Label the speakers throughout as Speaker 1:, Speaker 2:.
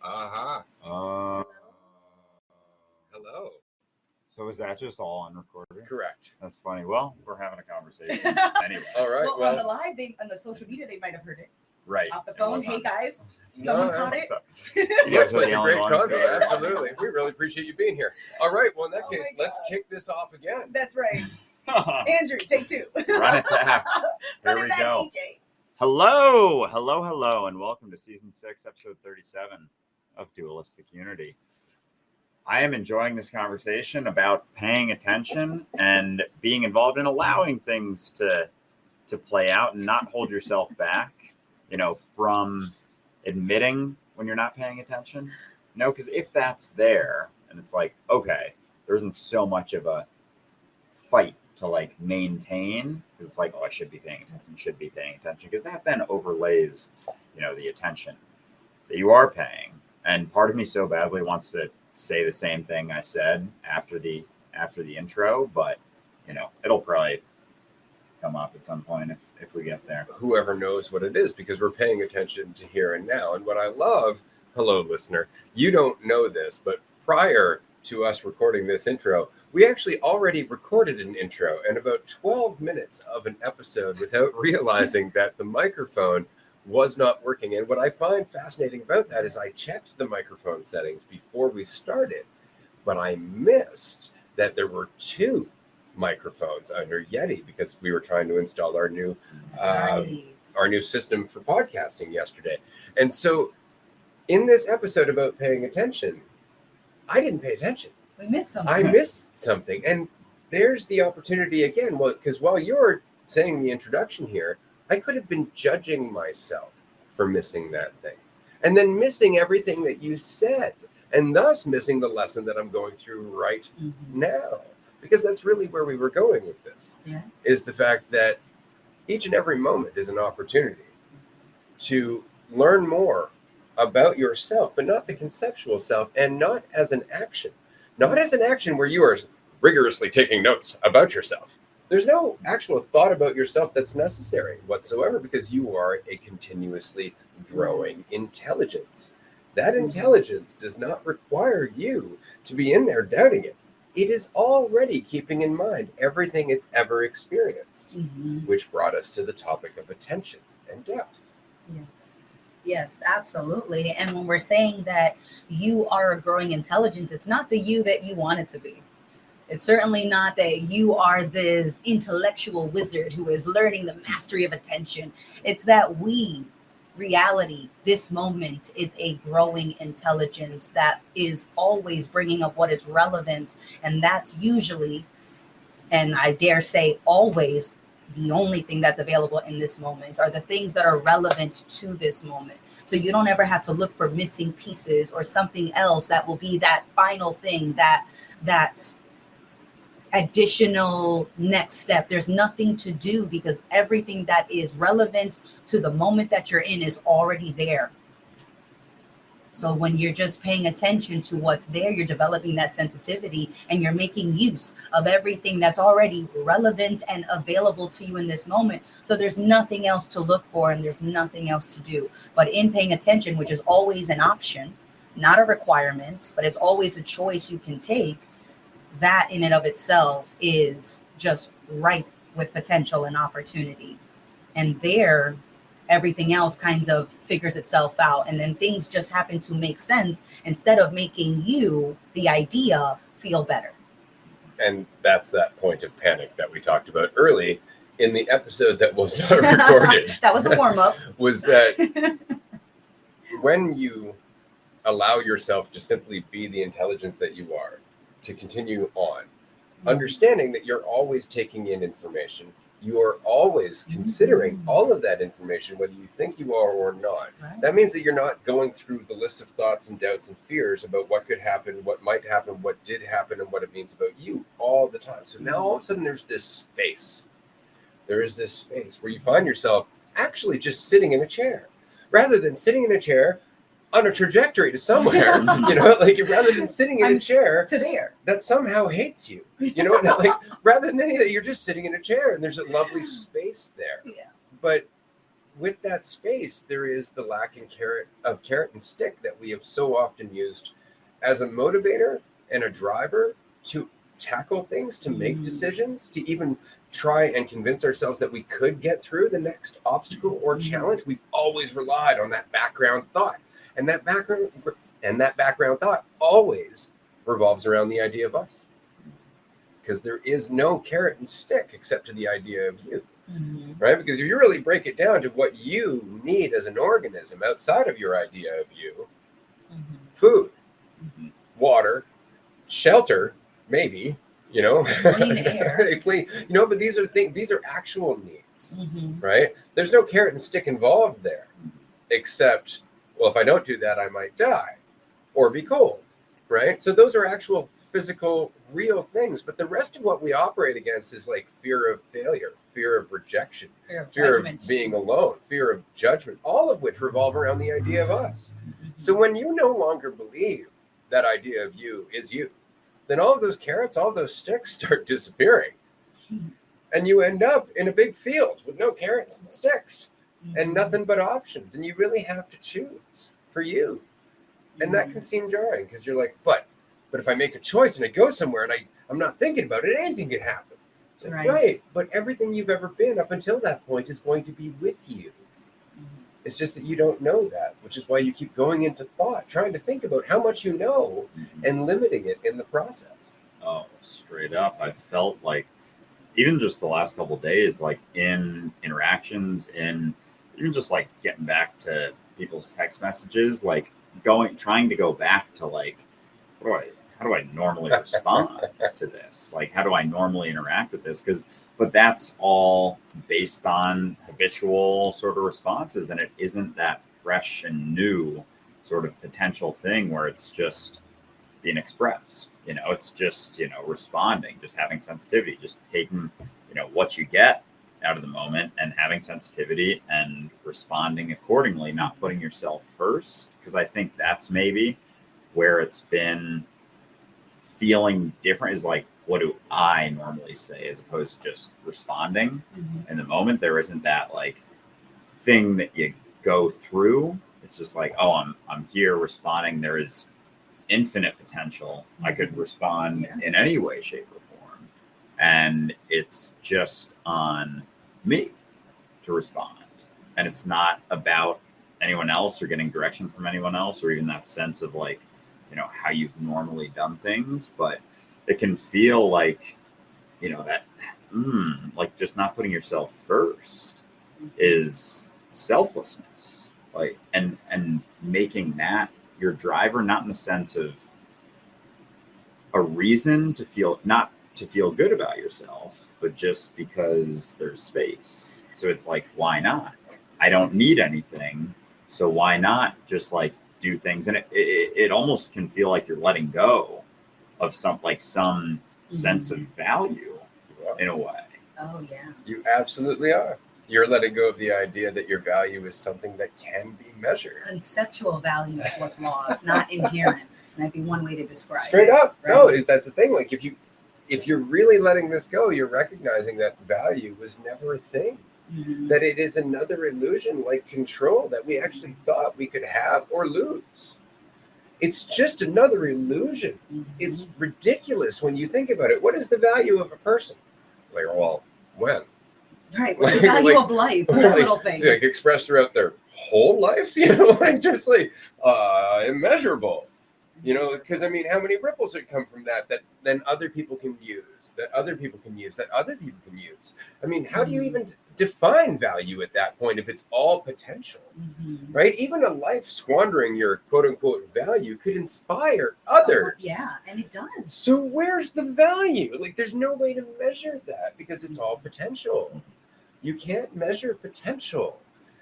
Speaker 1: Aha. Hello.
Speaker 2: So is that just all on recording?
Speaker 1: Correct.
Speaker 2: That's funny. Well, we're having a conversation anyway.
Speaker 1: All right.
Speaker 3: Well, on the live, on the social media, they might have heard it.
Speaker 2: Right.
Speaker 3: Off the phone. Hey, guys.
Speaker 1: No,
Speaker 3: Someone caught it.
Speaker 1: Looks like
Speaker 2: the
Speaker 1: a
Speaker 2: only
Speaker 1: great
Speaker 2: ones
Speaker 1: convo.
Speaker 2: who are-
Speaker 1: Absolutely. We really appreciate you being here. All right. Well, in that
Speaker 3: Oh
Speaker 1: case,
Speaker 3: my
Speaker 1: let's
Speaker 3: God.
Speaker 1: kick this off again.
Speaker 3: That's right. Andrew, take two.
Speaker 2: Run it back. Here
Speaker 3: Run it
Speaker 2: we
Speaker 3: back,
Speaker 2: go.
Speaker 3: DJ.
Speaker 2: Hello, and welcome to Season 6, Episode 37 of Dualistic Unity. I am enjoying this conversation about paying attention and being involved in allowing things to play out and not hold yourself back, from admitting when you're not paying attention. Because if that's there and it's like, okay, there isn't so much of a fight to maintain, because it's like, oh, I should be paying attention, because that then overlays, the attention that you are paying. And part of me so badly wants to say the same thing I said after the intro, but it'll probably come up at some point if we get there.
Speaker 1: Whoever knows what it is, because we're paying attention to here and now. And what I love, hello, listener, you don't know this, but prior to us recording this intro, we actually already recorded an intro and about 12 minutes of an episode without realizing that the microphone was not working. And what I find fascinating about that is I checked the microphone settings before we started, but I missed that there were two microphones under Yeti because we were trying to install our new system for podcasting yesterday. And so in this episode about paying attention, I didn't pay attention.
Speaker 3: We missed something.
Speaker 1: I missed something. And there's the opportunity again. Well, because while you're saying the introduction here, I could have been judging myself for missing that thing and then missing everything that you said and thus missing the lesson that I'm going through right now. Because that's really where we were going with this, is the fact that each and every moment is an opportunity to learn more about yourself, but not the conceptual self, and not as an action where you are rigorously taking notes about yourself. There's no actual thought about yourself that's necessary whatsoever, because you are a continuously growing intelligence. That intelligence does not require you to be in there doubting it. It is already keeping in mind everything it's ever experienced, which brought us to the topic of attention and depth.
Speaker 3: Yes, absolutely. And when we're saying that you are a growing intelligence, it's not the you that you want it to be. It's certainly not that you are this intellectual wizard who is learning the mastery of attention. It's that reality, this moment, is a growing intelligence that is always bringing up what is relevant. And that's usually, and I dare say always, the only thing that's available in this moment are the things that are relevant to this moment. So you don't ever have to look for missing pieces or something else that will be that final thing, that additional next step. There's nothing to do, because everything that is relevant to the moment that you're in is already there. So when you're just paying attention to what's there, you're developing that sensitivity and you're making use of everything that's already relevant and available to you in this moment. So there's nothing else to look for and there's nothing else to do. But in paying attention, which is always an option, not a requirement, but it's always a choice you can take, that in and of itself is just ripe with potential and opportunity. And there, everything else kind of figures itself out. And then things just happen to make sense instead of making you, the idea, feel better.
Speaker 1: And that's that point of panic that we talked about early in the episode that was not recorded.
Speaker 3: That was a warm-up.
Speaker 1: Was that when you allow yourself to simply be the intelligence that you are, to continue on, understanding that you're always taking in information, you are always considering all of that information, whether you think you are or not. Right. That means that you're not going through the list of thoughts and doubts and fears about what could happen, what might happen, what did happen, and what it means about you all the time. So now all of a sudden there's this space. There is this space where you find yourself actually just sitting in a chair, rather than sitting in a chair on a trajectory to somewhere, rather than sitting in a chair
Speaker 3: to there
Speaker 1: that somehow hates you, rather than any of that, you're just sitting in a chair and there's a lovely space there.
Speaker 3: Yeah.
Speaker 1: But with that space, there is the lacking carrot and stick that we have so often used as a motivator and a driver to tackle things, to make decisions, to even try and convince ourselves that we could get through the next obstacle or challenge. We've always relied on that background thought, and that background thought always revolves around the idea of us, because there is no carrot and stick except to the idea of you. Right? Because if you really break it down to what you need as an organism outside of your idea of you, food, water, shelter, maybe,
Speaker 3: clean air,
Speaker 1: but these are actual needs, right? There's no carrot and stick involved there, except, well, if I don't do that, I might die or be cold, right? So those are actual physical, real things. But the rest of what we operate against is like fear of failure, fear of rejection, fear of being alone, fear of judgment, all of which revolve around the idea of us. So when you no longer believe that idea of you is you, then all of those carrots, all of those sticks start disappearing. And you end up in a big field with no carrots and sticks and nothing but options. And you really have to choose for you. And that can seem jarring because you're like, but if I make a choice and I go somewhere and I'm not thinking about it, anything can happen. Like, right. But everything you've ever been up until that point is going to be with you. It's just that you don't know that, which is why you keep going into thought, trying to think about how much you know and limiting it in the process.
Speaker 2: Oh, straight up. I felt like even just the last couple of days, like in interactions, in even just like getting back to people's text messages, like trying to go back to like, how do I normally respond to this? Like, how do I normally interact with this? But that's all based on habitual sort of responses. And it isn't that fresh and new sort of potential thing where it's just being expressed. It's just, responding, just having sensitivity, just taking, what you get out of the moment and having sensitivity and responding accordingly, not putting yourself first. Because I think that's maybe where it's been feeling different, is like, what do I normally say, as opposed to just responding in the moment. There isn't that like thing that you go through. It's just like, oh, I'm here responding. There is infinite potential. I could respond in any way, shape, or form. And it's just on me to respond. And it's not about anyone else or getting direction from anyone else, or even that sense of like, how you've normally done things. But it can feel like, that, like just not putting yourself first is selflessness, like, and making that your driver, not in the sense of a reason to feel, not to feel good about yourself, but just because there's space. So it's like, why not? I don't need anything. So why not just like do things? And it almost can feel like you're letting go of some sense of value in a way.
Speaker 3: Oh yeah.
Speaker 1: You absolutely are. You're letting go of the idea that your value is something that can be measured.
Speaker 3: Conceptual value is what's lost, not inherent. Might be one way to describe
Speaker 1: Straight
Speaker 3: it.
Speaker 1: up.
Speaker 3: Right?
Speaker 1: No, that's the thing. Like if you're really letting this go, you're recognizing that value was never a thing. That it is another illusion, like control, that we actually thought we could have or lose. It's just another illusion. It's ridiculous when you think about it. What is the value of a person? Like, well, when?
Speaker 3: Right. What's the value of life? That little thing.
Speaker 1: Like expressed throughout their whole life, immeasurable. Because I mean, how many ripples would come from that then other people can use, that other people can use, that other people can use? I mean, how do you even define value at that point if it's all potential, right? Even a life squandering your quote unquote value could inspire others.
Speaker 3: Yeah, and it does.
Speaker 1: So where's the value? Like, there's no way to measure that because it's all potential. You can't measure potential.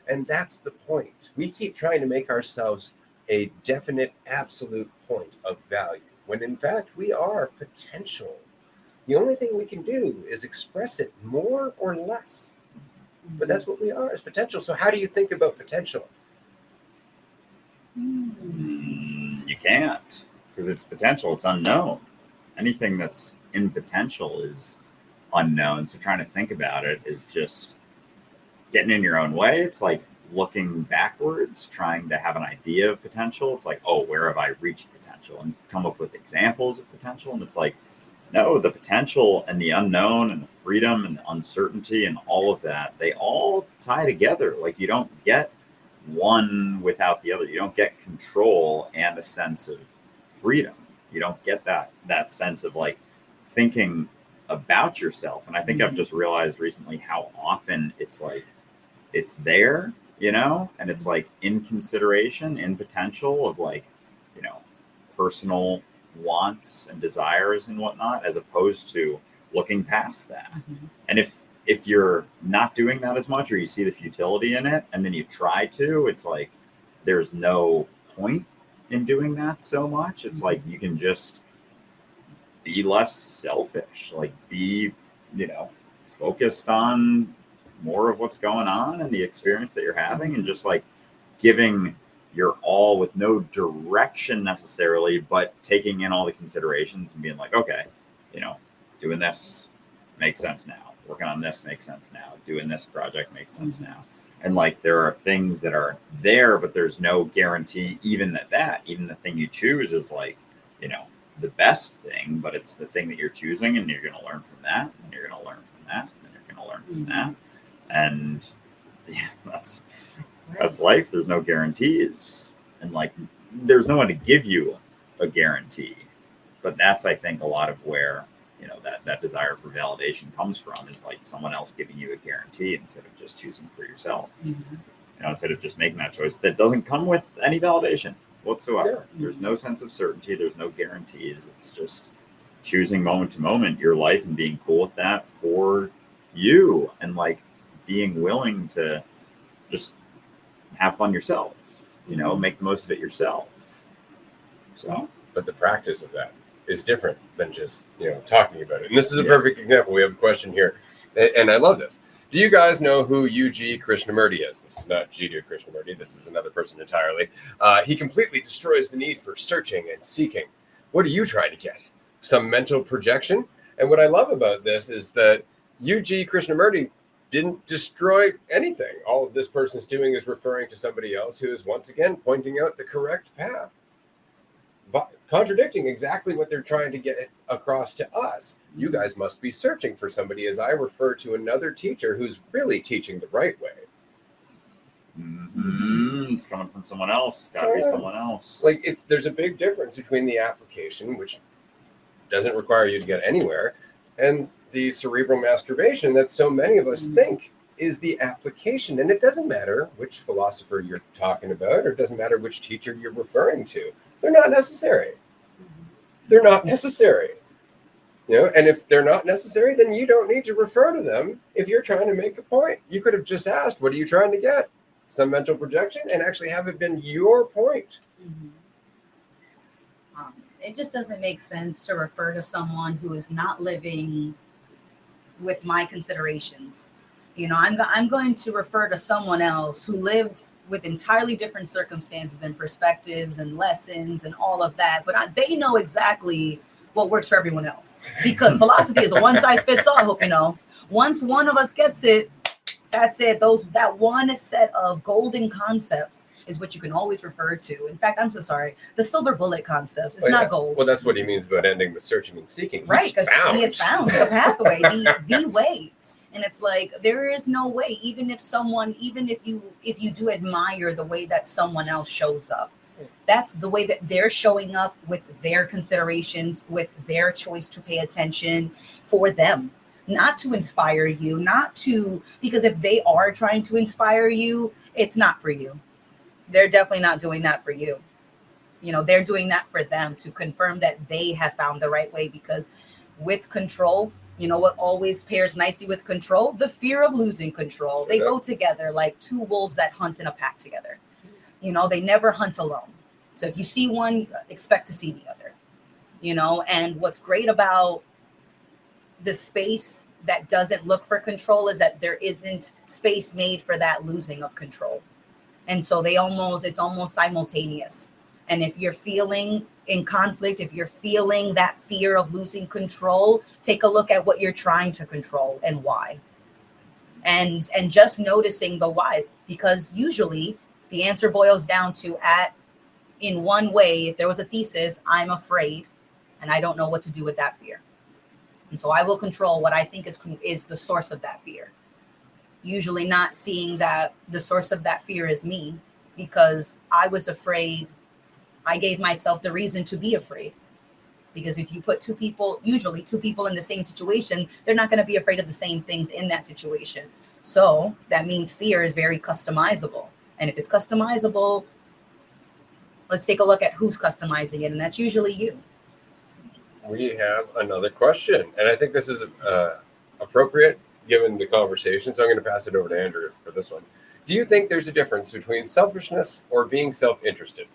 Speaker 1: And that's the point. We keep trying to make ourselves a definite, absolute point of value, when in fact we are potential. The only thing we can do is express it more or less. But that's what we are, is potential. So how do you think about potential?
Speaker 2: You can't, because it's potential. It's unknown. Anything that's in potential is unknown. So trying to think about it is just getting in your own way. It's like looking backwards, trying to have an idea of potential. It's like, oh, where have I reached potential? And come up with examples of potential. And it's like, no, the potential and the unknown and the freedom and the uncertainty and all of that, they all tie together. Like you don't get one without the other. You don't get control and a sense of freedom. You don't get that sense of like thinking about yourself. And I think I've just realized recently how often it's like it's there, and it's like in consideration, in potential of like, personal wants and desires and whatnot, as opposed to looking past that. And if you're not doing that as much, or you see the futility in it and then you try to, it's like there's no point in doing that so much. It's like you can just be less selfish, like be focused on more of what's going on and the experience that you're having, and just like giving your all with no direction necessarily, but taking in all the considerations and being like, okay, doing this makes sense now, working on this makes sense now, doing this project makes sense now. And like there are things that are there, but there's no guarantee even even the thing you choose is like, the best thing, but it's the thing that you're choosing, and you're going to learn from that, and you're going to learn from that, and you're going to learn from that. And yeah, that's life. There's no guarantees, and like there's no one to give you a guarantee. But that's, I think, a lot of where that desire for validation comes from, is like someone else giving you a guarantee instead of just choosing for yourself. Instead of just making that choice that doesn't come with any validation whatsoever. There's no sense of certainty. There's no guarantees. It's just choosing moment to moment your life and being cool with that for you, and like being willing to just have fun yourself, make the most of it yourself. So,
Speaker 1: but the practice of that is different than just, talking about it. And this is a perfect example. We have a question here, and I love this. Do you guys know who U.G. Krishnamurti is? This is not Jiddu Krishnamurti. This is another person entirely. He completely destroys the need for searching and seeking. What are you trying to get? Some mental projection? And what I love about this is that U.G. Krishnamurti didn't destroy anything. All of this person's doing is referring to somebody else who is once again pointing out the correct path, contradicting exactly what they're trying to get across to us. You guys must be searching for somebody, as I refer to another teacher who's really teaching the right way.
Speaker 2: It's coming from someone else. Gotta be someone else.
Speaker 1: Like there's a big difference between the application, which doesn't require you to get anywhere, and the cerebral masturbation that so many of us think is the application. And it doesn't matter which philosopher you're talking about, or it doesn't matter which teacher you're referring to. They're not necessary. They're not necessary. And if they're not necessary, then you don't need to refer to them if you're trying to make a point. You could have just asked, what are you trying to get? Some mental projection, and actually have it been your point.
Speaker 3: It just doesn't make sense to refer to someone who is not living with my considerations. I'm going to refer to someone else who lived with entirely different circumstances and perspectives and lessons and all of that, but they know exactly what works for everyone else, because philosophy is a one size fits all. I hope you know. Once one of us gets it, that's it. That one set of golden concepts is what you can always refer to. In fact, I'm so sorry, the silver bullet concepts. It's not gold.
Speaker 1: Well, that's what he means about ending the searching and seeking.
Speaker 3: Right, because he has found the pathway, the way. And it's like, there is no way, even if you do admire the way that someone else shows up, that's the way that they're showing up, with their considerations, with their choice to pay attention for them, not to inspire you, because if they are trying to inspire you, it's not for you. They're definitely not doing that for you. They're doing that for them, to confirm that they have found the right way, because with control, what always pairs nicely with control? The fear of losing control. They go together like two wolves that hunt in a pack together. They never hunt alone. So if you see one, expect to see the other. And what's great about the space that doesn't look for control is that there isn't space made for that losing of control. And so it's almost simultaneous. And if you're feeling in conflict, if you're feeling that fear of losing control, take a look at what you're trying to control and why. and just noticing the why, because usually the answer boils down to, in one way, if there was a thesis, I'm afraid and I don't know what to do with that fear. And so I will control what I think is the source of that fear. Usually not seeing that the source of that fear is me, because I was afraid. I gave myself the reason to be afraid. Because if you put usually two people in the same situation, they're not going to be afraid of the same things in that situation. So that means fear is very customizable. And if it's customizable, let's take a look at who's customizing it. And that's usually you.
Speaker 1: We have another question. And I think this is appropriate given the conversation. So I'm going to pass it over to Andrew for this one. Do you think there's a difference between selfishness or being self-interested?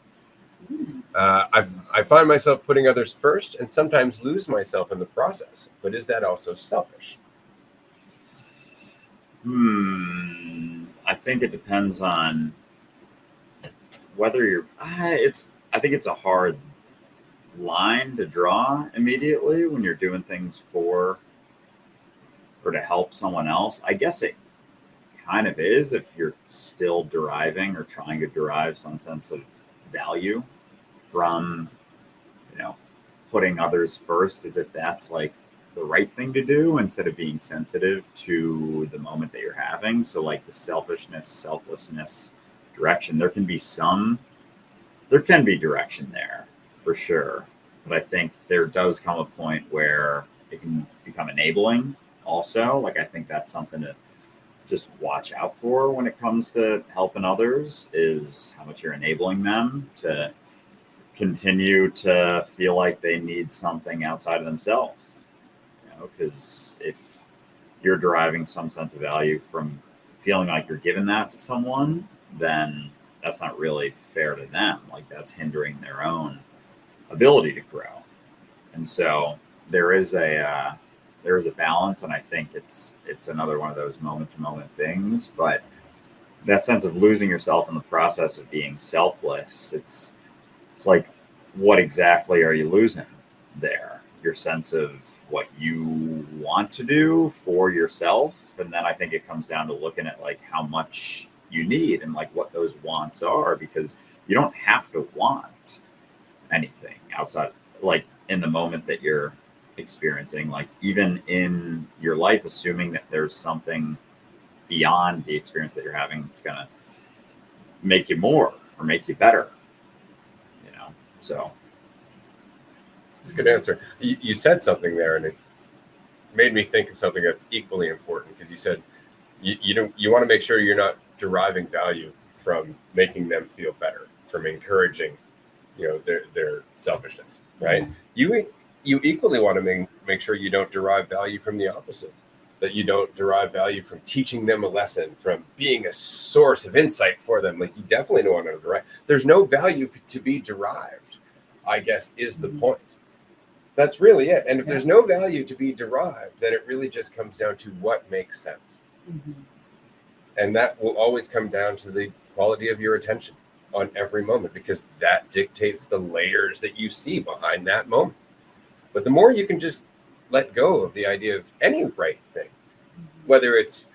Speaker 1: I find myself putting others first and sometimes lose myself in the process. But is that also selfish?
Speaker 2: I think it depends on whether you're. I think it's a hard line to draw immediately when you're doing things for or to help someone else. I guess it kind of is if you're still deriving or trying to derive some sense of value from, putting others first, as if that's like the right thing to do instead of being sensitive to the moment that you're having. So like the selfishness, selflessness direction, there can be direction there for sure. But I think there does come a point where it can become enabling also. Like, I think that's something to just watch out for when it comes to helping others, is how much you're enabling them to continue to feel like they need something outside of themselves. Because if you're deriving some sense of value from feeling like you're giving that to someone, then that's not really fair to them. Like, that's hindering their own ability to grow. And so there is a balance, and I think it's another one of those moment to moment things. But that sense of losing yourself in the process of being selfless, it's like, what exactly are you losing there? Your sense of what you want to do for yourself. And then I think it comes down to looking at like how much you need and like what those wants are, because you don't have to want anything outside, like in the moment that you're experiencing, like even in your life, assuming that there's something beyond the experience that you're having that's going to make you more or make you better, so.
Speaker 1: It's a good answer. You said something there, and it made me think of something that's equally important, because you said you want to make sure you're not deriving value from making them feel better, from encouraging, their selfishness, right? You equally want to make sure you don't derive value from the opposite, that you don't derive value from teaching them a lesson, from being a source of insight for them. Like, you definitely don't want to derive. There's no value to be derived, I guess, is the point. That's really it. And if there's no value to be derived, then it really just comes down to what makes sense. Mm-hmm. And that will always come down to the quality of your attention on every moment, because that dictates the layers that you see behind that moment. But the more you can just let go of the idea of any right thing, whether it's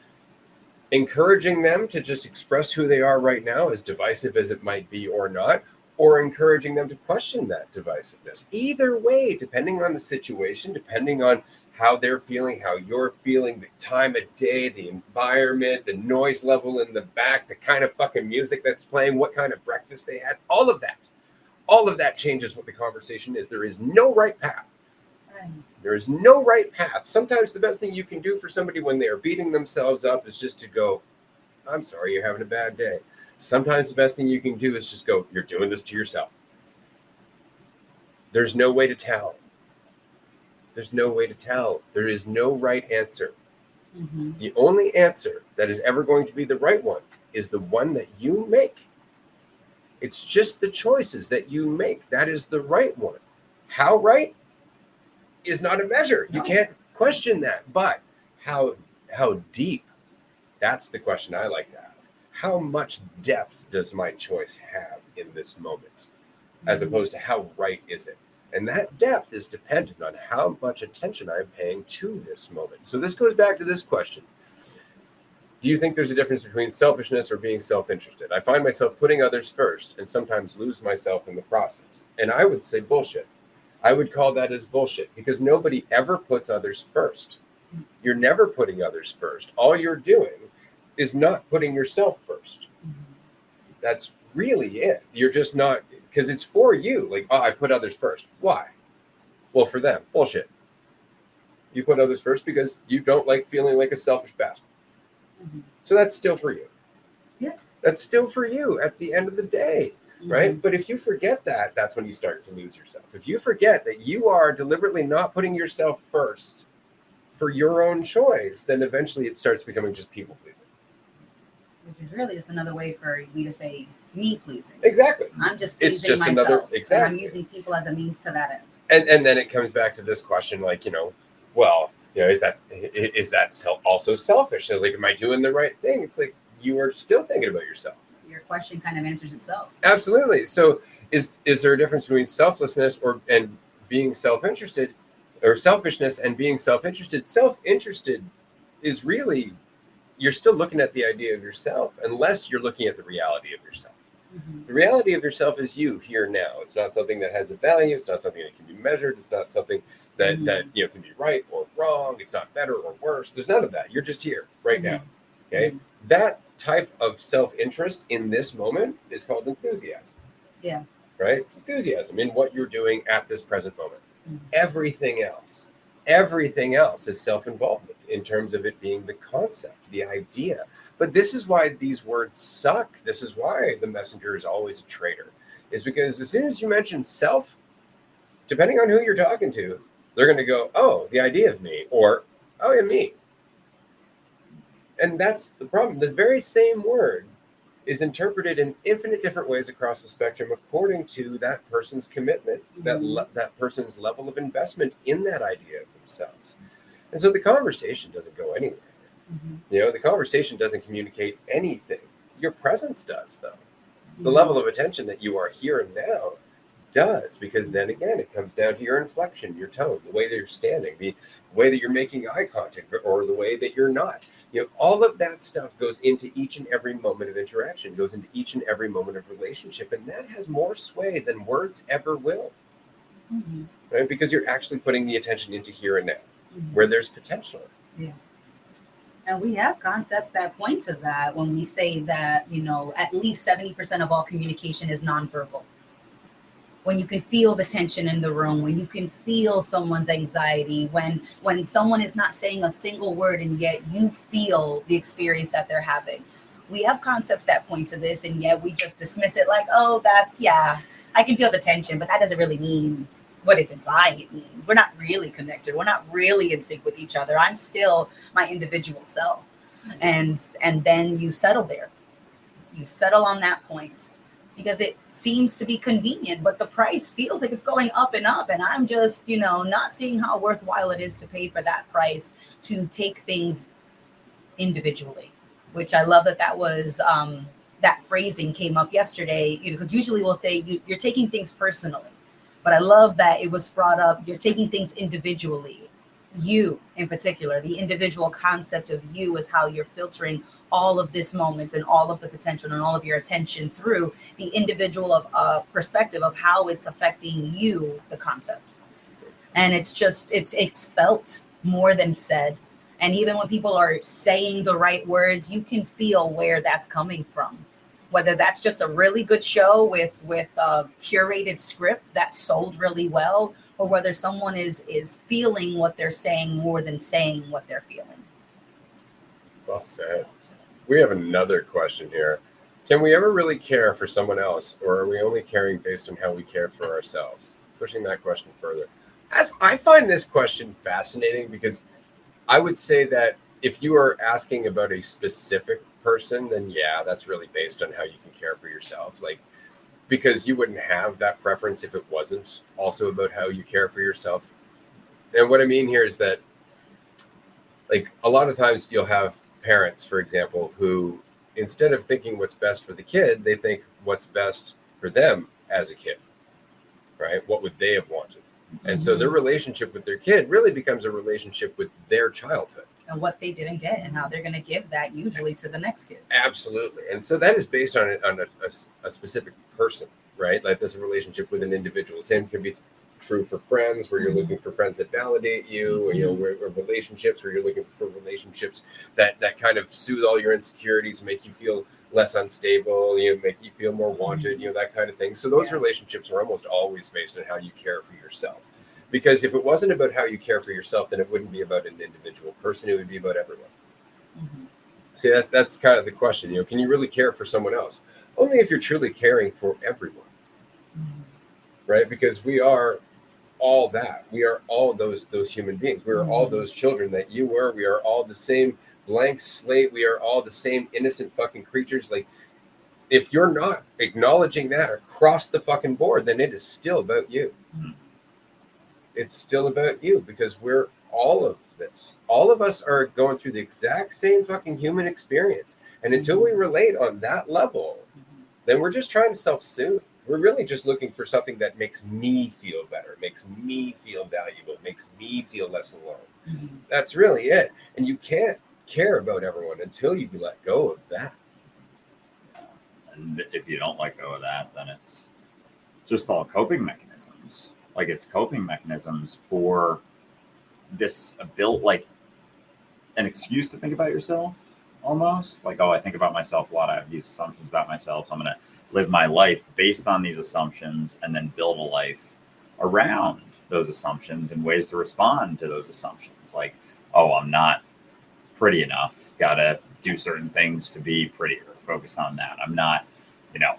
Speaker 1: encouraging them to just express who they are right now, as divisive as it might be or not, or encouraging them to question that divisiveness. Either way, depending on the situation, depending on how they're feeling, how you're feeling, the time of day, the environment, the noise level in the back, the kind of fucking music that's playing, what kind of breakfast they had, all of that changes what the conversation is. There is no right path. There is no right path. Sometimes the best thing you can do for somebody when they are beating themselves up is just to go, I'm sorry, you're having a bad day. Sometimes the best thing you can do is just go, you're doing this to yourself. There's no way to tell. There's no way to tell. There is no right answer. Mm-hmm. The only answer that is ever going to be the right one is the one that you make. It's just the choices that you make. That is the right one. How right is not a measure. You can't question that. But how deep? That's the question I like to ask. How much depth does my choice have in this moment, as opposed to how right is it? And that depth is dependent on how much attention I'm paying to this moment. So this goes back to this question. Do you think there's a difference between selfishness or being self-interested? I find myself putting others first and sometimes lose myself in the process. And I would say bullshit. I would call that as bullshit because nobody ever puts others first. You're never putting others first. All you're doing is not putting yourself first. That's really it. You're just not, because it's for you. Like, oh, I put others first. Why? Well, for them. Bullshit. You put others first because you don't like feeling like a selfish bastard. So that's still for you.
Speaker 3: Yeah.
Speaker 1: That's still for you at the end of the day, right? But if you forget that, that's when you start to lose yourself. If you forget that you are deliberately not putting yourself first for your own choice, then eventually it starts becoming just people pleasing.
Speaker 3: Which is really just another way for me to say me pleasing.
Speaker 1: Exactly.
Speaker 3: I'm just
Speaker 1: It's
Speaker 3: pleasing
Speaker 1: just
Speaker 3: myself.
Speaker 1: another, exactly.
Speaker 3: And I'm using people as a means to that end.
Speaker 1: And then it comes back to this question, like, well, is that also selfish? So, like, am I doing the right thing? It's like you are still thinking about yourself.
Speaker 3: Your question kind of answers itself.
Speaker 1: Absolutely. So is there a difference between selflessness and being self-interested, or selfishness and being self-interested? Self-interested is really, you're still looking at the idea of yourself, unless you're looking at the reality of yourself. The reality of yourself is you here now. It's not something that has a value. It's not something that can be measured. It's not something that can be right or wrong. It's not better or worse. There's none of that. You're just here right now. Okay. That type of self-interest in this moment is called enthusiasm.
Speaker 3: Yeah.
Speaker 1: Right? It's enthusiasm in what you're doing at this present moment. Everything else is self-involvement in terms of it being the concept, the idea. But this is why these words suck. This is why the messenger is always a traitor, is because as soon as you mention self, depending on who you're talking to, they're going to go, oh, the idea of me, or, oh, yeah, me. And that's the problem. The very same word is interpreted in infinite different ways across the spectrum according to that person's commitment, that person's level of investment in that idea of themselves. And so the conversation doesn't go anywhere. The conversation doesn't communicate anything. Your presence does, though. The level of attention that you are here and now does, because then again, it comes down to your inflection, your tone, the way that you're standing, the way that you're making eye contact, or the way that you're not. All of that stuff goes into each and every moment of interaction, goes into each and every moment of relationship, and that has more sway than words ever will. Right? Because you're actually putting the attention into here and now, where there's potential.
Speaker 3: Yeah. And we have concepts that point to that when we say that, at least 70% of all communication is nonverbal. When you can feel the tension in the room, when you can feel someone's anxiety, when someone is not saying a single word and yet you feel the experience that they're having. We have concepts that point to this, and yet we just dismiss it like, oh, I can feel the tension, but that doesn't really mean what it's implying it means. We're not really connected. We're not really in sync with each other. I'm still my individual self. And then you settle there. You settle on that point because it seems to be convenient, but the price feels like it's going up and up. And I'm just, not seeing how worthwhile it is to pay for that price to take things individually, which I love that was, that phrasing came up yesterday, because usually we'll say you're taking things personally. But I love that it was brought up, you're taking things individually. You, in particular, the individual concept of you is how you're filtering all of this moment and all of the potential and all of your attention through the individual perspective of how it's affecting you, the concept. And it's just, it's felt more than said. And even when people are saying the right words, you can feel where that's coming from. Whether that's just a really good show with a curated script that sold really well, or whether someone is feeling what they're saying more than saying what they're feeling.
Speaker 1: Well said. We have another question here. Can we ever really care for someone else, or are we only caring based on how we care for ourselves? Pushing that question further. As I find this question fascinating, because I would say that if you are asking about a specific person, then yeah, that's really based on how you can care for yourself. Like, because you wouldn't have that preference if it wasn't also about how you care for yourself. And what I mean here is that, like, a lot of times you'll have parents, for example, who instead of thinking what's best for the kid, they think what's best for them as a kid, right? What would they have wanted? And so their relationship with their kid really becomes a relationship with their childhood.
Speaker 3: and what they didn't get and how they're going to give that usually to the next kid.
Speaker 1: Absolutely. And so that is based on a specific person, right? Like there's a relationship with an individual. Same can be true for friends, where you're looking for friends that validate you, or, you know, or relationships where you're looking for relationships that kind of soothe all your insecurities, make you feel less unstable, you know, make you feel more wanted, you know, that kind of thing. So those relationships are almost always based on how you care for yourself. Because if it wasn't about how you care for yourself, then it wouldn't be about an individual person. It would be about everyone. See, that's kind of the question. You know, can you really care for someone else? Only if you're truly caring for everyone, right? Because we are all that. We are all those human beings. We are all those children that you were. We are all the same blank slate. We are all the same innocent fucking creatures. Like, if you're not acknowledging that across the fucking board, then it is still about you. It's still about you, because we're all of this. All of us are going through the exact same fucking human experience. And until we relate on that level, then we're just trying to self-soothe. We're really just looking for something that makes me feel better, makes me feel valuable, makes me feel less alone. That's really it. And you can't care about everyone until you let go of that.
Speaker 2: And if you don't let go of that, then it's just all coping mechanisms. Like, it's coping mechanisms for this built, like, an excuse to think about yourself, almost. Like, oh, I think about myself a lot. I have these assumptions about myself. So I'm going to live my life based on these assumptions and then build a life around those assumptions and ways to respond to those assumptions. Like, oh, I'm not pretty enough. Got to do certain things to be prettier. Focus on that. I'm not, you know,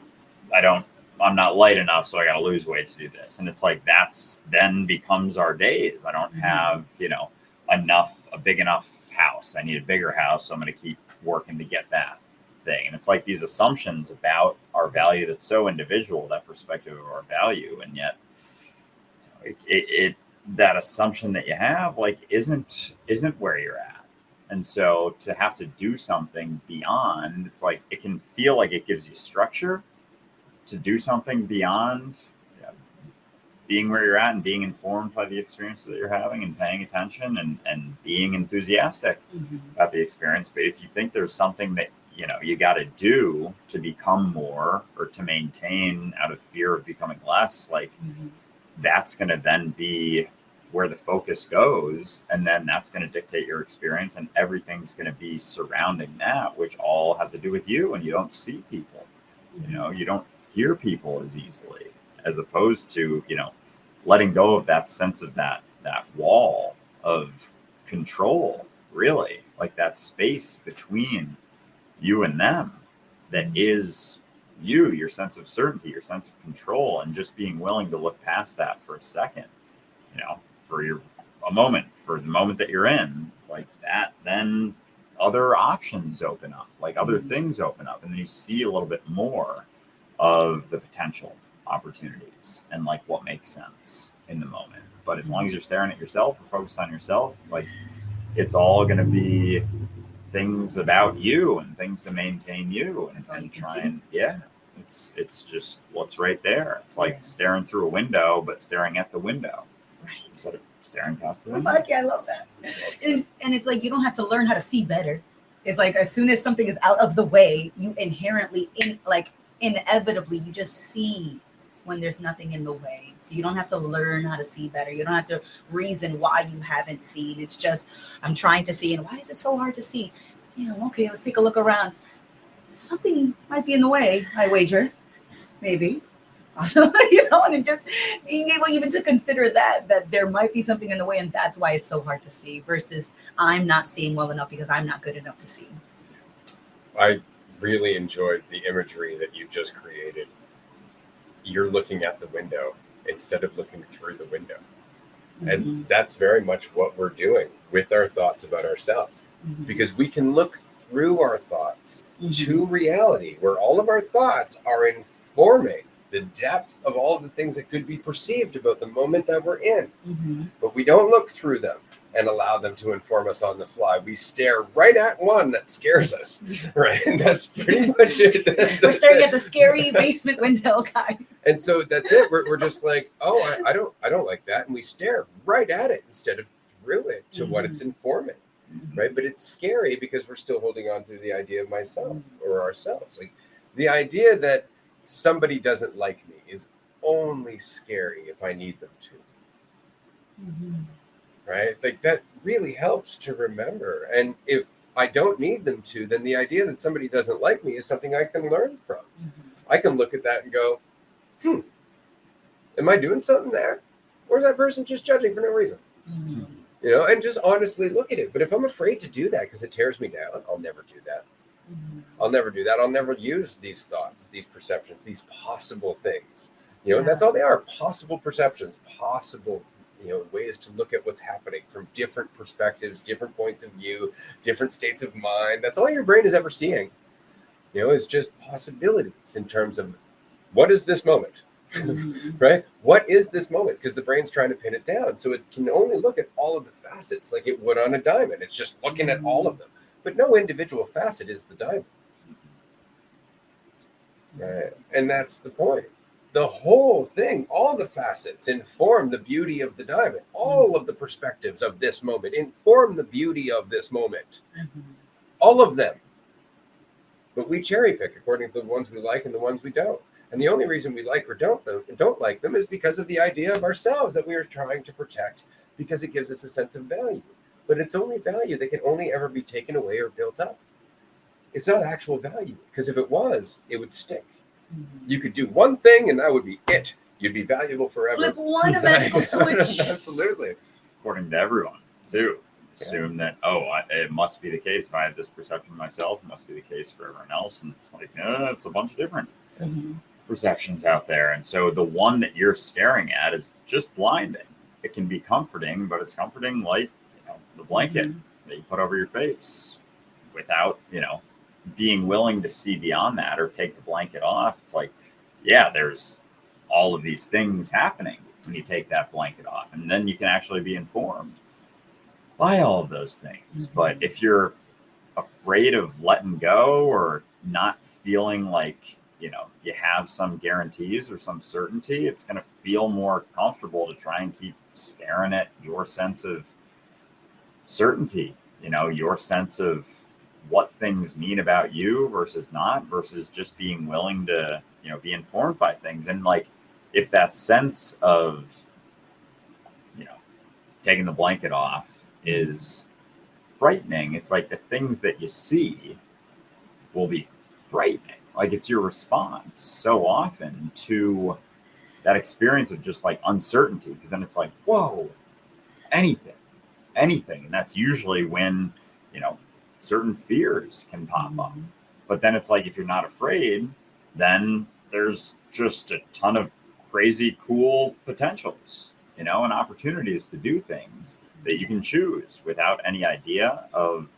Speaker 2: I'm not light enough, so I got to lose weight to do this. And it's like, that's then becomes our days. I don't have, you know, a big enough house. I need a bigger house, so I'm going to keep working to get that thing. And it's like these assumptions about our value that's so individual, that perspective of our value, and yet that assumption that you have, like, isn't where you're at. And so to have to do something beyond, it's like, it can feel like it gives you structure to do something beyond being where you're at and being informed by the experience that you're having and paying attention and being enthusiastic about the experience. But if you think there's something that, you know, you got to do to become more or to maintain out of fear of becoming less, like, that's going to then be where the focus goes. And then that's going to dictate your experience, and everything's going to be surrounding that, which all has to do with you. And you don't see people, you know, you don't hear people as easily, as opposed to, you know, letting go of that sense of that wall of control, really, like that space between you and them that is you, your sense of certainty, your sense of control, and just being willing to look past that for a second, you know, for the moment that you're in, like that, then other options open up, like other things open up, and then you see a little bit more of the potential opportunities and like what makes sense in the moment. But as long as you're staring at yourself or focused on yourself, like, it's all going to be things about you and things to maintain you and try and it's just what's right there. It's like staring through a window, but staring at the window instead of staring past the window.
Speaker 3: Fuck yeah, I love that. And it's like, you don't have to learn how to see better. It's like, as soon as something is out of the way, you inherently inevitably you just see when there's nothing in the way. So you don't have to learn how to see better. You don't have to reason why you haven't seen. It's just, I'm trying to see, and why is it so hard to see? Damn, okay, let's take a look around. Something might be in the way, I wager. Maybe. Also, you know, and just being able even to consider that there might be something in the way, and that's why it's so hard to see, versus I'm not seeing well enough because I'm not good enough to see.
Speaker 1: I really enjoyed the imagery that you just created. You're looking at the window instead of looking through the window. And that's very much what we're doing with our thoughts about ourselves, because we can look through our thoughts to reality, where all of our thoughts are informing the depth of all of the things that could be perceived about the moment that we're in. But we don't look through them and allow them to inform us on the fly. We stare right at one that scares us, right? And that's pretty much it.
Speaker 3: We're staring at the scary basement window, guys.
Speaker 1: And so that's it. We're just like, oh, I don't like that. And we stare right at it instead of through it to what it's informing. right? But it's scary because we're still holding on to the idea of myself or ourselves. Like the idea that somebody doesn't like me is only scary if I need them to. Right? Like that really helps to remember. And if I don't need them to, then the idea that somebody doesn't like me is something I can learn from. I can look at that and go, am I doing something there? Or is that person just judging for no reason? You know, and just honestly look at it. But if I'm afraid to do that because it tears me down, I'll never do that. I'll never do that. I'll never use these thoughts, these perceptions, these possible things. You know, that's all they are, possible perceptions, possible, you know, ways to look at what's happening from different perspectives, different points of view, different states of mind. That's all your brain is ever seeing, you know, is just possibilities in terms of what is this moment, right? What is this moment? Because the brain's trying to pin it down. So it can only look at all of the facets like it would on a diamond. It's just looking at all of them. But no individual facet is the diamond. Right? And that's the point. The whole thing, all the facets inform the beauty of the diamond. All of the perspectives of this moment inform the beauty of this moment. All of them. But we cherry pick according to the ones we like and the ones we don't. And the only reason we like or don't like them is because of the idea of ourselves that we are trying to protect, because it gives us a sense of value. But it's only value that can only ever be taken away or built up. It's not actual value, because if it was, it would stick. You could do one thing and that would be it. You'd be valuable forever.
Speaker 3: Flip one magical switch.
Speaker 1: Absolutely.
Speaker 2: According to everyone, too. Assume that, it must be the case if I have this perception of myself. It must be the case for everyone else. And it's like, it's a bunch of different perceptions out there. And so the one that you're staring at is just blinding. It can be comforting, but it's comforting like, the blanket that you put over your face without, being willing to see beyond that or take the blanket off. It's like, there's all of these things happening when you take that blanket off. And then you can actually be informed by all of those things. But if you're afraid of letting go or not feeling like, you have some guarantees or some certainty, it's going to feel more comfortable to try and keep staring at your sense of certainty, your sense of what things mean about you versus not, versus just being willing to, be informed by things. And like, if that sense of, taking the blanket off is frightening, it's like the things that you see will be frightening. Like it's your response so often to that experience of just like uncertainty, because then it's like, whoa, anything. And that's usually when, certain fears can pop up. But then it's like, if you're not afraid, then there's just a ton of crazy, cool potentials, and opportunities to do things that you can choose without any idea of,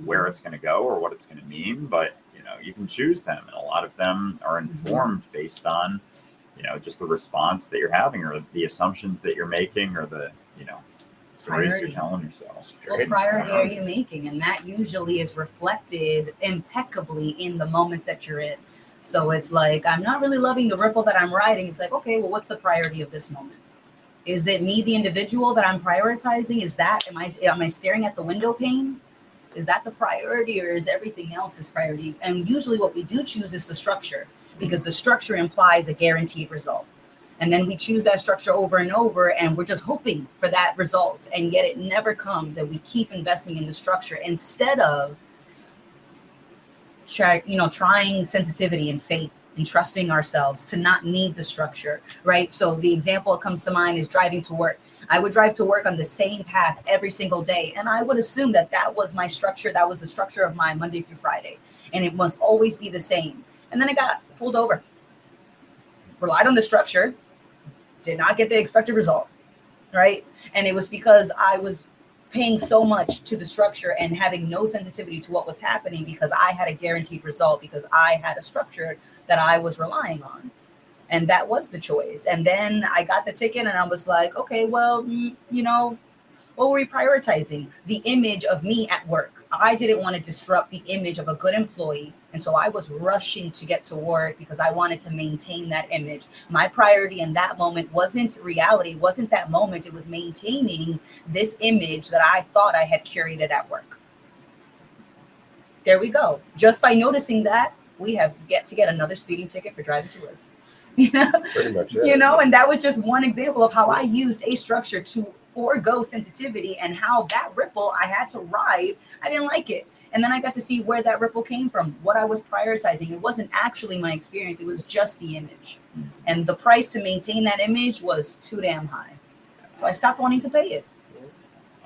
Speaker 2: where it's going to go or what it's going to mean. But, you can choose them. And a lot of them are informed based on, just the response that you're having or the assumptions that you're making or the, stories you're telling yourself.
Speaker 3: What priority are you making? And that usually is reflected impeccably in the moments that you're in. So it's like, I'm not really loving the ripple that I'm riding. It's like, okay, well, what's the priority of this moment? Is it me, the individual, that I'm prioritizing? Is that, am I staring at the window pane? Is that the priority, or is everything else this priority? And usually what we do choose is the structure, because the structure implies a guaranteed result. And then we choose that structure over and over, and we're just hoping for that result. And yet it never comes, and we keep investing in the structure instead of trying sensitivity and faith and trusting ourselves to not need the structure, right? So the example that comes to mind is driving to work. I would drive to work on the same path every single day. And I would assume that was my structure. That was the structure of my Monday through Friday. And it must always be the same. And then I got pulled over, relied on the structure, did not get the expected result, right? And it was because I was paying so much to the structure and having no sensitivity to what was happening, because I had a guaranteed result, because I had a structure that I was relying on. And that was the choice. And then I got the ticket and I was like, okay, well, what were we prioritizing? The image of me at work. I didn't want to disrupt the image of a good employee. And so I was rushing to get to work because I wanted to maintain that image. My priority in that moment wasn't reality, wasn't that moment. It was maintaining this image that I thought I had curated at work. There we go. Just by noticing that, we have yet to get another speeding ticket for driving to work.
Speaker 1: Pretty much it.
Speaker 3: You know, and that was just one example of how I used a structure to forego sensitivity, and how that ripple I had to ride, I didn't like it. And then I got to see where that ripple came from, what I was prioritizing. It wasn't actually my experience. It was just the image. And the price to maintain that image was too damn high. So I stopped wanting to pay it.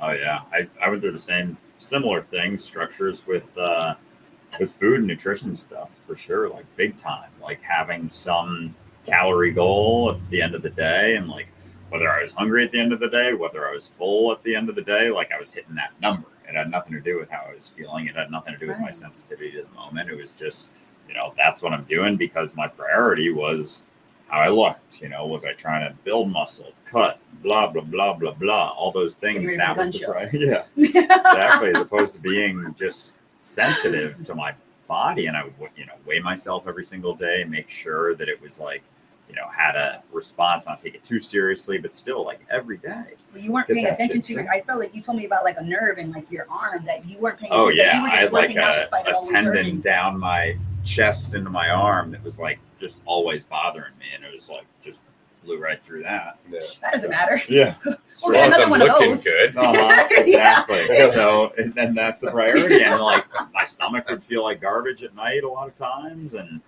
Speaker 2: Oh yeah, I went through the same similar thing, structures with food and nutrition stuff for sure, like big time, like having some calorie goal at the end of the day, and like whether I was hungry at the end of the day, whether I was full at the end of the day, like I was hitting that number. It had nothing to do with how I was feeling. It had nothing to do with my sensitivity to the moment. It was just, you know, that's what I'm doing because my priority was how I looked. You know, was I trying to build muscle, cut, blah, blah, blah, blah, blah, all those things. That was the priority. Yeah, exactly. As opposed to being just sensitive to my body. And I would, you know, weigh myself every single day, make sure that it was like, you know, had a response, not take it too seriously, but still like every day.
Speaker 3: Well, you weren't paying attention to your, I felt like you told me about like a nerve in like your arm that you weren't paying attention
Speaker 2: to. Oh yeah,
Speaker 3: you were just
Speaker 2: I had like a tendon
Speaker 3: hurting
Speaker 2: down my chest into my arm that was like just always bothering me, and it was like just blew right through that.
Speaker 1: Yeah.
Speaker 3: That doesn't matter.
Speaker 2: Yeah.
Speaker 3: We'll get another one of those.
Speaker 1: Good.
Speaker 2: Exactly.
Speaker 3: Yeah.
Speaker 2: So, and then that's the priority. And like my stomach would feel like garbage at night a lot of times, and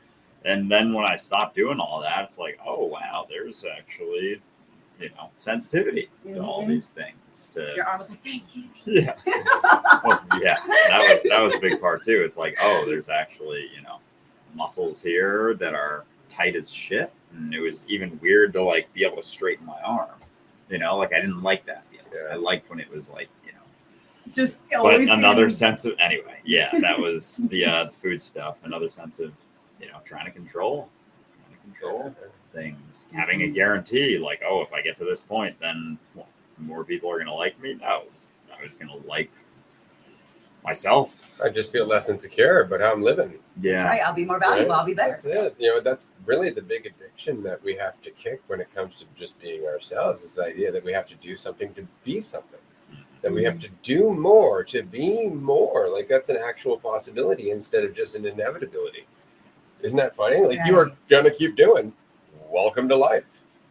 Speaker 2: then when I stopped doing all that, it's like, oh wow, there's actually, you know, sensitivity to all these things. To
Speaker 3: your arm was like, thank you.
Speaker 2: Yeah. Well, yeah, that was a big part too. It's like, oh, there's actually, you know, muscles here that are tight as shit, and it was even weird to like be able to straighten my arm. You know, like I didn't like that feeling.
Speaker 1: Yeah.
Speaker 2: I liked when it was like, you know,
Speaker 3: just
Speaker 2: but another sense of anyway. Yeah, that was the food stuff. Another sense of, you know, trying to control things, having a guarantee like, oh, if I get to this point, then more people are going to like me. No, I was going to like myself.
Speaker 1: I just feel less insecure about how I'm living.
Speaker 2: Yeah.
Speaker 3: That's right. I'll be more valuable. I'll be better.
Speaker 1: That's it. You know, that's really the big addiction that we have to kick when it comes to just being ourselves, is the idea that we have to do something to be something. That we have to do more to be more. Like that's an actual possibility instead of just an inevitability. Isn't that funny? Like you are going to keep doing. Welcome to life.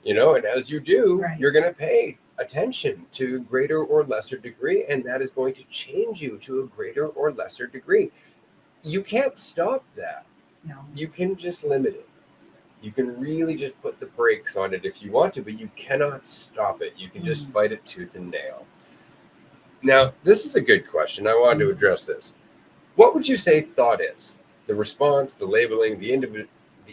Speaker 1: You know, and as you do, you're going to pay attention to a greater or lesser degree, and that is going to change you to a greater or lesser degree. You can't stop that.
Speaker 3: No.
Speaker 1: You can just limit it. You can really just put the brakes on it if you want to, but you cannot stop it. You can just fight it tooth and nail. Now, this is a good question. I wanted to address this. What would you say thought is? The response, the labeling, the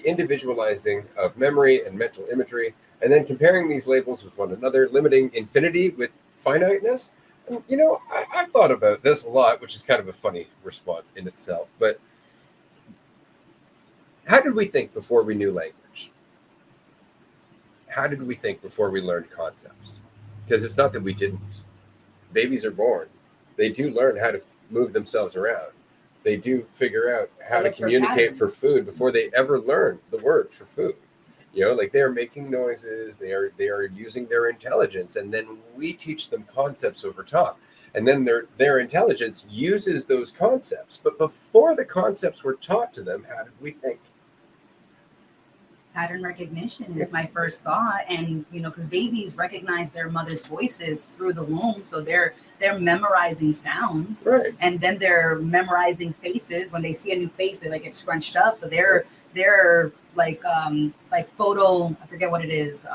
Speaker 1: individualizing of memory and mental imagery, and then comparing these labels with one another, limiting infinity with finiteness. And, you know, I've thought about this a lot, which is kind of a funny response in itself. But how did we think before we knew language? How did we think before we learned concepts? Because it's not that we didn't. Babies are born. They do learn how to move themselves around. They do figure out how to communicate for food before they ever learn the word for food. You know, like they are making noises, they are using their intelligence, and then we teach them concepts over top. And then their intelligence uses those concepts. But before the concepts were taught to them, how did we think?
Speaker 3: Pattern recognition is my first thought. And, you know, because babies recognize their mother's voices through the womb. So they're memorizing sounds.
Speaker 1: Right.
Speaker 3: And then they're memorizing faces. When they see a new face, they like get scrunched up. So they're like photo, I forget what it is.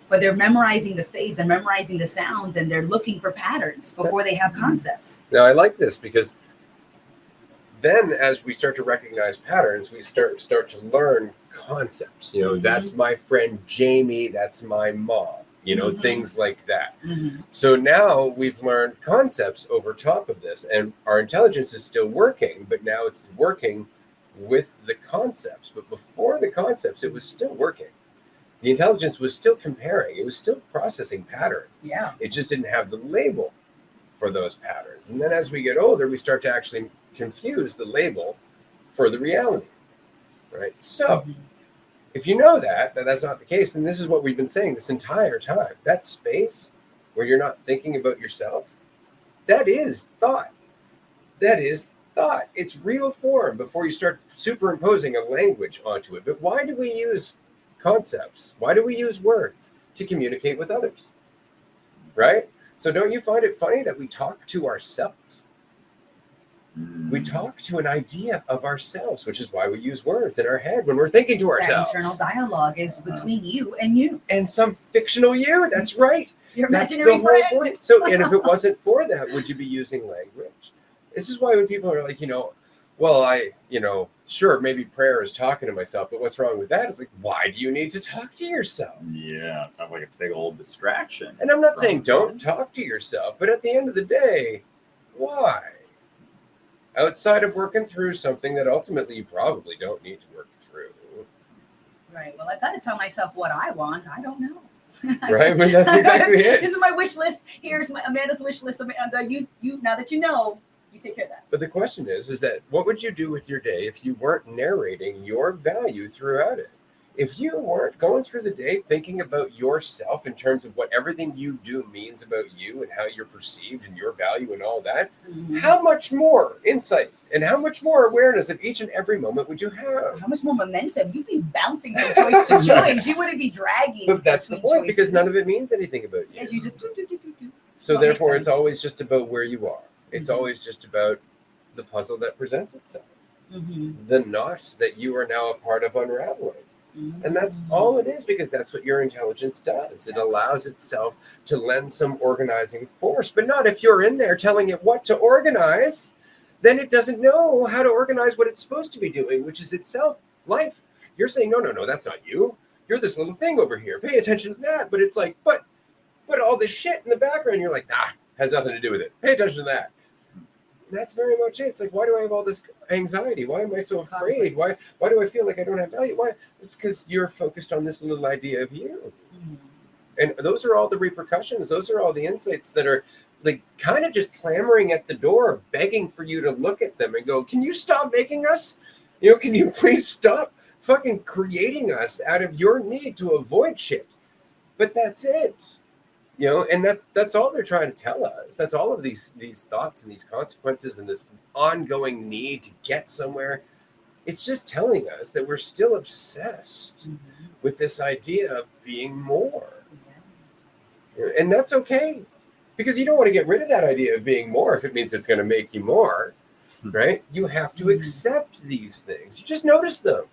Speaker 3: But they're memorizing the face, they're memorizing the sounds, and they're looking for patterns before they have concepts.
Speaker 1: Now, I like this because then as we start to recognize patterns, we start to learn concepts. You know, that's my friend Jamie, that's my mom, you know, things like that. So now we've learned concepts over top of this, and our intelligence is still working, but now it's working with the concepts. But before the concepts, it was still working. The intelligence was still comparing. It was still processing patterns.
Speaker 3: Yeah.
Speaker 1: It just didn't have the label for those patterns. And then as we get older, we start to actually confuse the label for the reality, right? So if you know that that's not the case, then this is what we've been saying this entire time. That space where you're not thinking about yourself, that is thought. That is thought. It's real form before you start superimposing a language onto it. But why do we use concepts? Why do we use words? To communicate with others, right? So don't you find it funny that we talk to ourselves? We talk to an idea of ourselves, which is why we use words in our head when we're thinking to ourselves.
Speaker 3: That internal dialogue is between you and you.
Speaker 1: And some fictional you, that's right.
Speaker 3: Your
Speaker 1: That's
Speaker 3: imaginary
Speaker 1: the whole
Speaker 3: friend.
Speaker 1: point. So, and if it wasn't for that, would you be using language? This is why when people are like, well, sure, maybe prayer is talking to myself, but what's wrong with that? It's like, why do you need to talk to yourself?
Speaker 2: Yeah, it sounds like a big old distraction.
Speaker 1: And I'm not saying don't talk to yourself, but at the end of the day, why? Outside of working through something that ultimately you probably don't need to work through.
Speaker 3: Right. Well, I've got to tell myself what I want. I don't know.
Speaker 1: Right? But that's exactly it.
Speaker 3: This is my wish list. Here's my Amanda's wish list. Amanda, you now that you know, you take care of that.
Speaker 1: But the question is that what would you do with your day if you weren't narrating your value throughout it? If you weren't going through the day thinking about yourself in terms of what everything you do means about you and how you're perceived and your value and all that, how much more insight and how much more awareness of each and every moment would you have?
Speaker 3: How much more momentum? You'd be bouncing from choice to choice. You wouldn't be dragging.
Speaker 1: But that's the point, because none of it means anything about you.
Speaker 3: Yes, you just do.
Speaker 1: So
Speaker 3: Well,
Speaker 1: therefore,
Speaker 3: makes
Speaker 1: it's
Speaker 3: sense.
Speaker 1: always just about where you are. It's always just about the puzzle that presents itself. The knot that you are now a part of unraveling. And that's all it is, because that's what your intelligence does. It allows itself to lend some organizing force, but not if you're in there telling it what to organize. Then it doesn't know how to organize what it's supposed to be doing, which is itself, life. You're saying, no, that's not you. You're this little thing over here. Pay attention to that. But it's like, but all this shit in the background, you're like, has nothing to do with it. Pay attention to that. That's very much it. It's like, why do I have all this anxiety? Why am I so afraid? Why do I feel like I don't have value? Why? It's because you're focused on this little idea of you. And those are all the repercussions. Those are all the insights that are like kind of just clamoring at the door, begging for you to look at them and go, can you stop making us? Can you please stop fucking creating us out of your need to avoid shit? But that's it. And that's all they're trying to tell us. That's all of these thoughts and these consequences and this ongoing need to get somewhere. It's just telling us that we're still obsessed with this idea of being more. And that's okay, because you don't want to get rid of that idea of being more if it means it's going to make you more, right? You have to accept these things. You just notice them.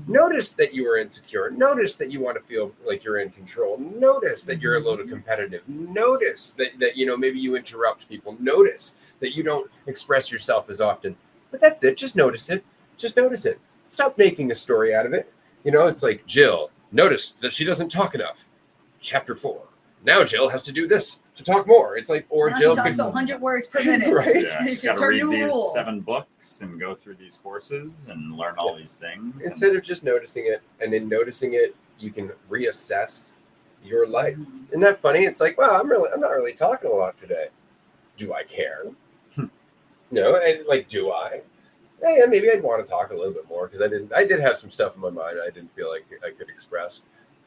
Speaker 1: Notice that you are insecure. Notice that you want to feel like you're in control. Notice that you're a little competitive. Notice that maybe you interrupt people. Notice that you don't express yourself as often. But that's it. Just notice it. Just notice it. Stop making a story out of it. It's like Jill noticed that she doesn't talk enough. Chapter 4. Now Jill has to do this to talk more. It's like, or
Speaker 3: now
Speaker 1: Jill
Speaker 3: she talks 100 words per minute.
Speaker 1: Right?
Speaker 2: Yeah, she's got to read these 7 books and go through these courses and learn all these things.
Speaker 1: Instead of just noticing it, and in noticing it, you can reassess your life. Isn't that funny? It's like, wow, I'm not really talking a lot today. Do I care? No, and like, do I? Yeah, maybe I'd want to talk a little bit more, because I did have some stuff in my mind I didn't feel like I could express.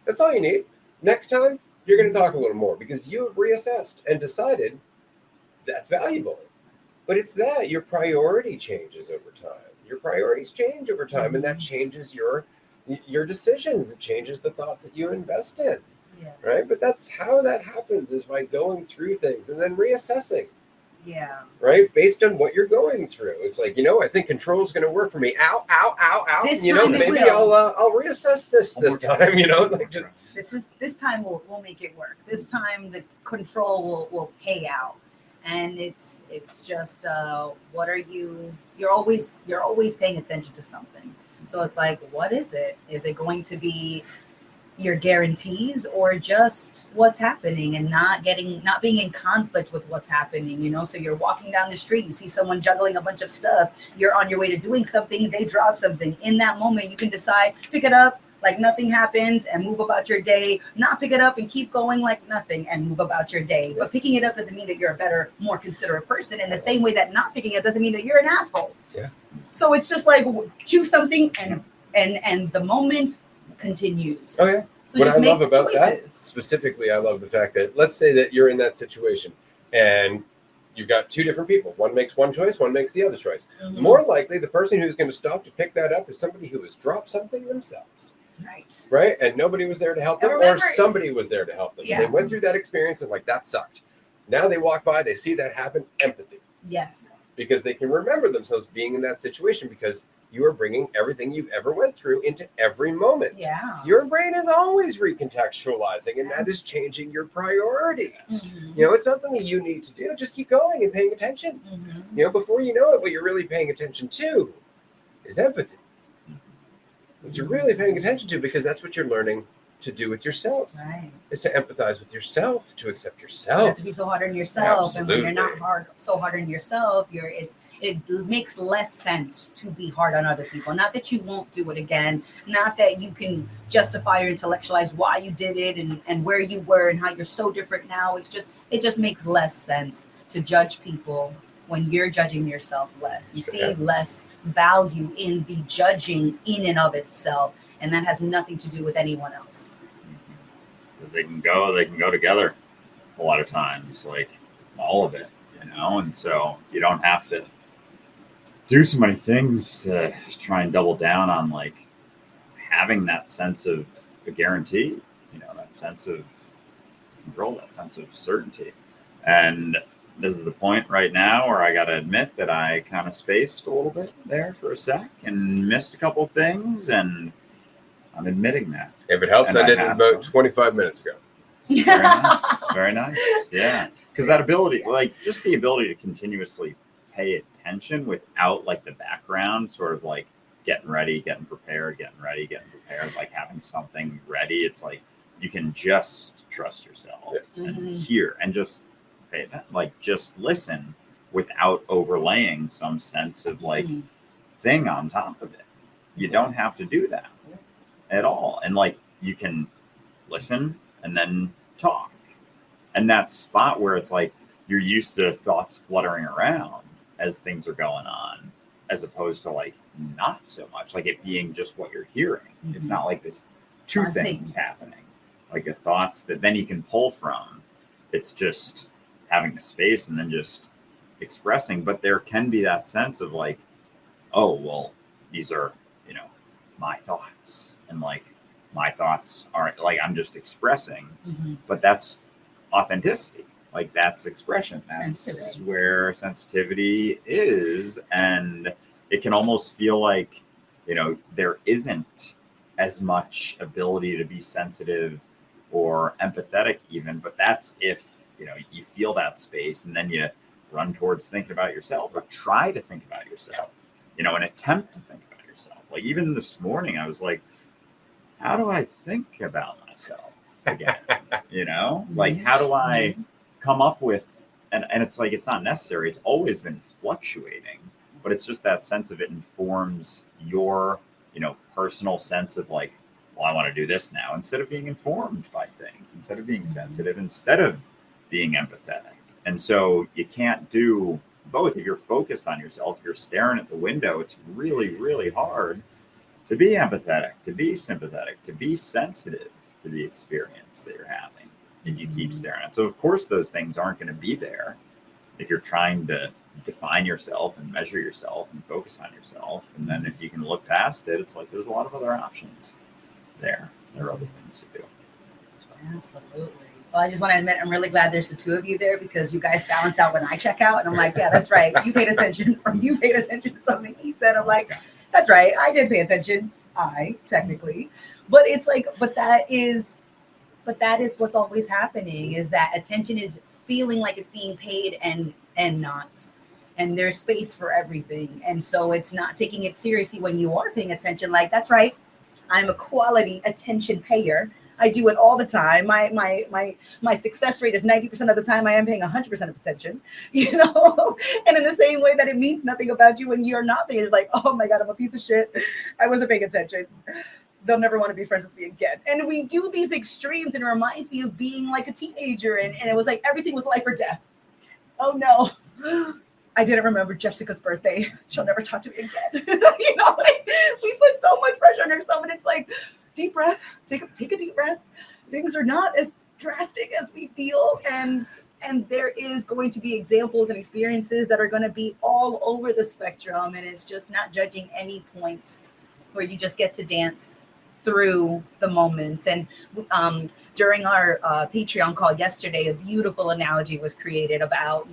Speaker 1: That's all you need. Next time, you're going to talk a little more, because you have reassessed and decided that's valuable. But it's that your priority changes over time. Your priorities change over time, and that changes your decisions. It changes the thoughts that you invest in, right? But that's how that happens, is by going through things and then reassessing.
Speaker 3: Yeah.
Speaker 1: Right? Based on what you're going through. It's like, I think control is going to work for me. Ow, ow, ow, ow.
Speaker 3: This time it
Speaker 1: maybe
Speaker 3: will.
Speaker 1: I'll reassess this time, like just.
Speaker 3: This time we'll make it work. This time the control will pay out. And it's just what are you're always paying attention to something. So it's like, what is it? Is it going to be your guarantees, or just what's happening and not being in conflict with what's happening? So you're walking down the street, you see someone juggling a bunch of stuff, you're on your way to doing something, they drop something. In that moment, you can decide, pick it up, like nothing happens and move about your day, not pick it up and keep going like nothing and move about your day. But picking it up doesn't mean that you're a better, more considerate person, in the same way that not picking it up doesn't mean that you're an asshole.
Speaker 1: Yeah.
Speaker 3: So it's just like choose something and the moment continues.
Speaker 1: Oh yeah.
Speaker 3: So
Speaker 1: What
Speaker 3: just
Speaker 1: I
Speaker 3: make
Speaker 1: love about that
Speaker 3: choices.
Speaker 1: specifically, I love the fact that, let's say that you're in that situation and you've got two different people. One makes one choice, one makes the other choice.
Speaker 3: Mhm.
Speaker 1: More likely, the person who's going to stop to pick that up is somebody who has dropped something themselves,
Speaker 3: Right.
Speaker 1: right? And nobody was there to help them, or
Speaker 3: remember,
Speaker 1: somebody was there to help them.
Speaker 3: Yeah.
Speaker 1: They went through that experience and like, that sucked. Now they walk by, they see that happen, empathy.
Speaker 3: Yes.
Speaker 1: Because they can remember themselves being in that situation, because you are bringing everything you've ever went through into every moment.
Speaker 3: Yeah.
Speaker 1: Your brain is always recontextualizing, and that is changing your priority.
Speaker 3: Mhm.
Speaker 1: You know, it's not something you need to do. Just keep going and paying attention.
Speaker 3: Mhm.
Speaker 1: You know, before you know it, what you're really paying attention to is empathy. What you're really paying attention to, because that's what you're learning to do with yourself.
Speaker 3: Right.
Speaker 1: Is to empathize with yourself, to accept
Speaker 3: You
Speaker 1: yourself.
Speaker 3: have to be so hard on yourself, and when you're
Speaker 1: Absolutely.
Speaker 3: not so hard on yourself, it makes less sense to be hard on other people. Not that you won't do it again, not that you can justify or intellectualize why you did it and where you were and how you're so different now. It just makes less sense to judge people when you're judging yourself less. You see less value in the judging in and of itself, and that has nothing to do with anyone else.
Speaker 2: They can go together a lot of times, like all of it, you know. And so you don't have to do so many things to try and double down on like having that sense of a guarantee, you know, that sense of control, that sense of certainty. And this is the point right now where I got to admit that I kind of spaced a little bit there for a sec and missed a couple things, and I'm admitting that.
Speaker 1: If it helps,
Speaker 2: And
Speaker 1: I did it
Speaker 2: have
Speaker 1: about
Speaker 2: to.
Speaker 1: 25 minutes ago.
Speaker 2: Very nice. Very nice. Yeah. Because that ability, like just the ability to continuously pay attention without like the background, sort of like getting ready, getting prepared, like having something ready. It's like you can just trust yourself and hear and just pay attention, like just listen without overlaying some sense of like thing on top of it. You don't have to do that at all. And like you can listen and then talk. And that spot where it's like you're used to thoughts fluttering around as things are going on, as opposed to like not so much, like it being just what you're hearing. It's not like this two things happening, like the thoughts that then you can pull from. It's just having the space and then just expressing. But there can be that sense of like, oh, well, these are, you know, my thoughts, and like my thoughts aren't like I'm just expressing, but that's authenticity. Like that's expression. That's where sensitivity is. And it can almost feel like, you know, there isn't as much ability to be sensitive or empathetic even, but that's if, you know, you feel that space and then you run towards thinking about yourself or try to think about yourself, you know, an attempt to think about yourself. Like even this morning, I was like, how do I think about myself again? You know, like how do I come up with, and it's like, it's not necessary. It's always been fluctuating, but it's just that sense of it informs your, you know, personal sense of like, well, I want to do this now, instead of being informed by things, instead of being sensitive, instead of being empathetic. And so you can't do both. If you're focused on yourself, if you're staring at the window, it's really, really hard to be empathetic, to be sympathetic, to be sensitive to the experience that you're having if you keep staring at it. So of course those things aren't going to be there if you're trying to define yourself and measure yourself and focus on yourself. And then if you can look past it, it's like there's a lot of other options there. There are other things to do. So.
Speaker 3: Absolutely. Well, I just want to admit, I'm really glad there's the two of you there, because you guys balance out when I check out. And I'm like, yeah, that's right. You paid attention, or you paid attention to something he said. I'm like, that's right. I did pay attention. Technically. But it's like, but that is what's always happening, is that attention is feeling like it's being paid and not. And there's space for everything. And so it's not taking it seriously when you are paying attention. Like, that's right. I'm a quality attention payer. I do it all the time. My success rate is 90% of the time I am paying 100% of attention, you know? And in the same way that it means nothing about you when you're not paying, it's like, oh my God, I'm a piece of shit. I wasn't paying attention. they'll never want to be friends with me again. And we do these extremes, and it reminds me of being like a teenager, and it was like everything was life or death. Oh no, I didn't remember Jessica's birthday. She'll never talk to me again. Like, we put so much pressure on ourselves, and it's like, deep breath, take a deep breath. Things are not as drastic as we feel, and there is going to be examples and experiences that are going to be all over the spectrum, and it's just not judging any point, where you just get to dance through the moments. And during our Patreon call yesterday, a beautiful analogy was created about,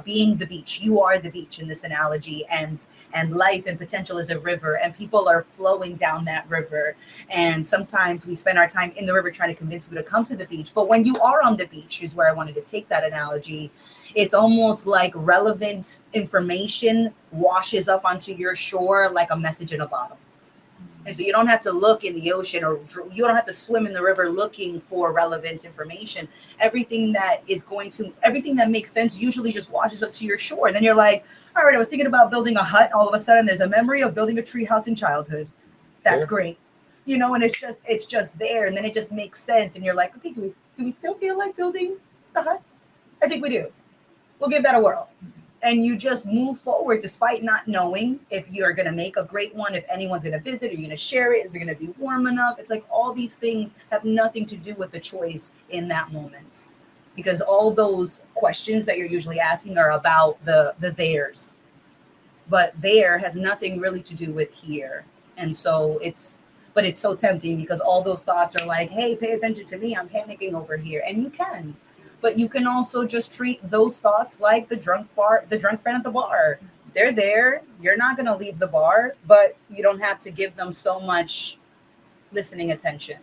Speaker 3: being the beach. You are the beach in this analogy, and life and potential is a river, and people are flowing down that river. And sometimes we spend our time in the river trying to convince people to come to the beach. But when you are on the beach, is where I wanted to take that analogy. It's almost like relevant information washes up onto your shore like a message in a bottle. And so you don't have to look in the ocean, or you don't have to swim in the river looking for relevant information. Everything that makes sense usually just washes up to your shore. And then you're like, all right, I was thinking about building a hut. All of a sudden there's a memory of building a treehouse in childhood. That's great. And it's just there. And then it just makes sense. And you're like, okay, do we still feel like building the hut? I think we do. We'll give that a whirl. And you just move forward despite not knowing if you're going to make a great one, if anyone's going to visit, are you going to share it? Is it going to be warm enough? It's like all these things have nothing to do with the choice in that moment, because all those questions that you're usually asking are about the theirs. But there has nothing really to do with here. And so it's so tempting, because all those thoughts are like, hey, pay attention to me. I'm panicking over here. And you can. But you can also just treat those thoughts like the drunk friend at the bar. They're there. You're not going to leave the bar, but you don't have to give them so much listening attention.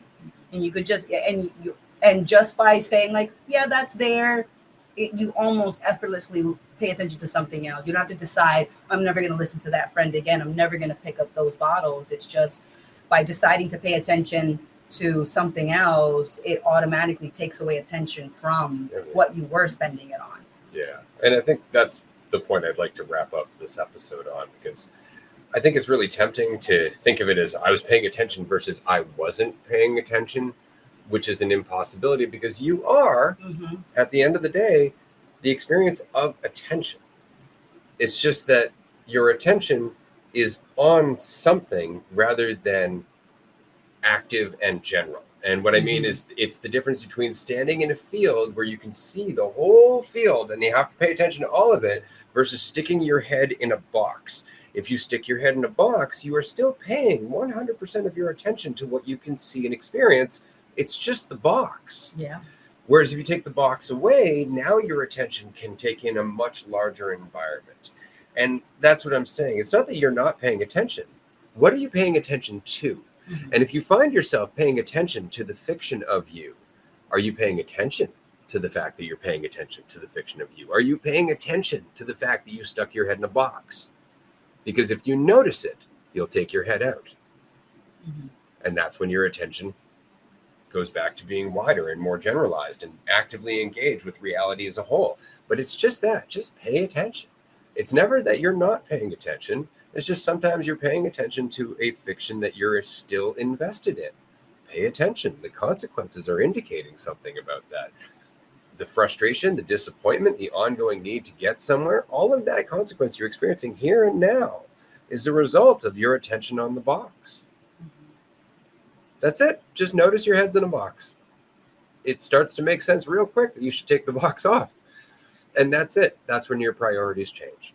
Speaker 3: And you could just, and just by saying like, yeah, that's there, you almost effortlessly pay attention to something else. You don't have to decide, I'm never going to listen to that friend again. I'm never going to pick up those bottles. It's just by deciding to pay attention to something else, it automatically takes away attention from what you were spending it on.
Speaker 1: Yeah. And I think that's the point I'd like to wrap up this episode on, because I think it's really tempting to think of it as I was paying attention versus I wasn't paying attention, which is an impossibility, because you are, at the end of the day, the experience of attention. It's just that your attention is on something rather than active and general. And what I mean is, it's the difference between standing in a field where you can see the whole field and you have to pay attention to all of it, versus sticking your head in a box. If you stick your head in a box, you are still paying 100% of your attention to what you can see and experience. It's just the box.
Speaker 3: Yeah.
Speaker 1: Whereas if you take the box away, now your attention can take in a much larger environment. And that's what I'm saying. It's not that you're not paying attention. What are you paying attention to? And if you find yourself paying attention to the fiction of you, are you paying attention to the fact that you're paying attention to the fiction of you? Are you paying attention to the fact that you stuck your head in a box? Because if you notice it, you'll take your head out. And that's when your attention goes back to being wider and more generalized and actively engaged with reality as a whole. But it's just that, just pay attention. It's never that you're not paying attention. It's just sometimes you're paying attention to a fiction that you're still invested in. Pay attention. The consequences are indicating something about that. The frustration, the disappointment, the ongoing need to get somewhere, all of that consequence you're experiencing here and now is a result of your attention on the box. That's it. Just notice your head's in a box. It starts to make sense real quick that you should take the box off. And that's it. That's when your priorities change.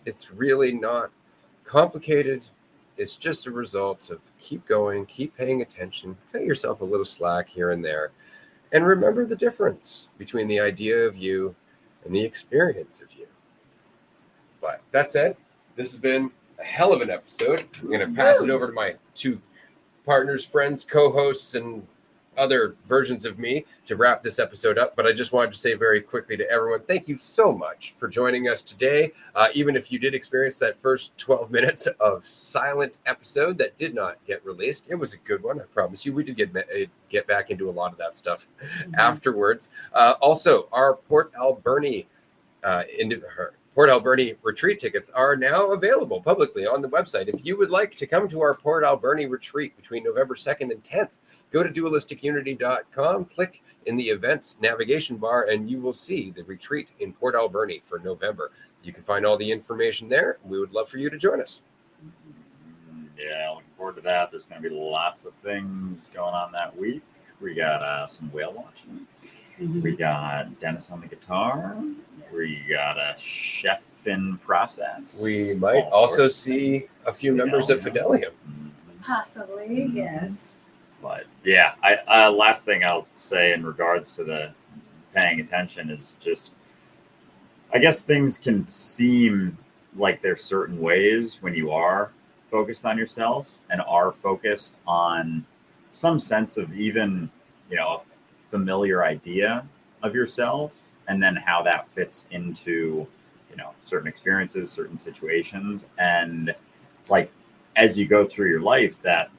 Speaker 1: It's really not complicated. It's just a result of keep going, keep paying attention, cut yourself a little slack here and there, and remember the difference between the idea of you and the experience of you. But that said, this has been a hell of an episode. I'm going to pass it over to my two partners, friends, co-hosts, and other versions of me to wrap this episode up. But I just wanted to say very quickly to everyone, thank you so much for joining us today. Even if you did experience that first 12 minutes of silent episode that did not get released, it was a good one. I promise you, we did get back into a lot of that stuff afterwards. Also, our Port Alberni Port Alberni Retreat tickets are now available publicly on the website. If you would like to come to our Port Alberni Retreat between November 2nd and 10th, go to dualisticunity.com, click in the events navigation bar, and you will see the retreat in Port Alberni for November. You can find all the information there. We would love for you to join us.
Speaker 2: Yeah, looking forward to that. There's going to be lots of things going on that week. We got some whale watching. We got Dennis on the guitar.
Speaker 3: Yes.
Speaker 2: We got a chef in process.
Speaker 1: We might
Speaker 2: All
Speaker 1: also
Speaker 2: sorts of
Speaker 1: see
Speaker 2: things.
Speaker 1: a few members of Fidelium.
Speaker 3: Possibly, yes.
Speaker 2: But yeah, I last thing I'll say in regards to the paying attention is just, I guess things can seem like there's certain ways when you are focused on yourself and are focused on some sense of even, a familiar idea of yourself, and then how that fits into, certain experiences, certain situations. And like, as you go through your life, that